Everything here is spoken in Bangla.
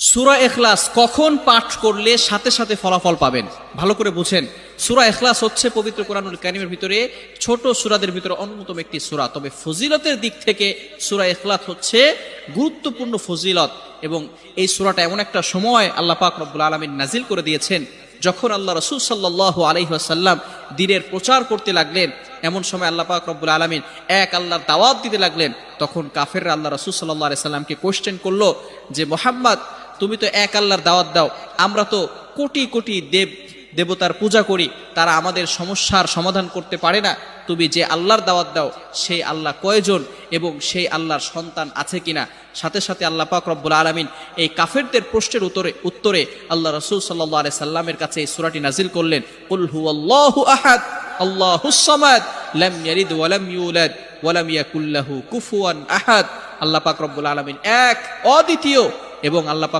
সূরা ইখলাস কখন পাঠ করলে সাথে সাথে ফলাফল পাবেন, ভালো করে বুঝেন। সূরা ইখলাস হচ্ছে পবিত্র কোরআনুল কারীমের ভিতরে ছোট সূরাদের ভিতরে অন্যতম একটি সূরা। তবে ফজিলতের দিক থেকে সূরা ইখলাস হচ্ছে গুরুত্বপূর্ণ ফজিলত, এবং এই সূরাটা এমন একটা সময় আল্লাহ পাক রব্বুল আলামিন নাজিল করে দিয়েছেন যখন আল্লাহ রাসূল সাল্লাল্লাহু আলাইহি ওয়াসাল্লাম দ্বীনের প্রচার করতে লাগলেন। এমন সময় আল্লাহ পাক রব্বুল আলামিন এক আল্লাহর দাওয়াত দিতে লাগলেন। তখন কাফেররা আল্লাহ রাসূল সাল্লাল্লাহু আলাইহি সাল্লামকে কোশ্চেন করলো যে মুহাম্মদ, তুমি তো এক আল্লাহর দাওয়াত দাও, আমরা তো কোটি কোটি দেবতার পূজা করি, তারা আমাদের সমস্যার সমাধান করতে পারে না। তুমি যে আল্লাহর দাওয়াত দাও সেই আল্লাহ কয়জন এবং সেই আল্লাহর সন্তান আছে কিনা? সাথে সাথে আল্লাহ পাক রব্বুল আলামিন এই কাফেরদের প্রশ্নের উত্তরে আল্লাহ রাসূল সাল্লাল্লাহু আলাইহি সাল্লামের কাছে এই সূরাটি নাজিল করলেন, কুল হুয়াল্লাহু আহাদ আল্লাহুস সামাদ লাম ইয়ালিদ ওয়া লাম ইউলাদ ওয়া লাম ইয়াকুল লাহু কুফুয়ান আহাদ। আল্লাহ পাক রব্বুল আলামিন এক, অদ্বিতীয়, এবং আল্লাহ পাক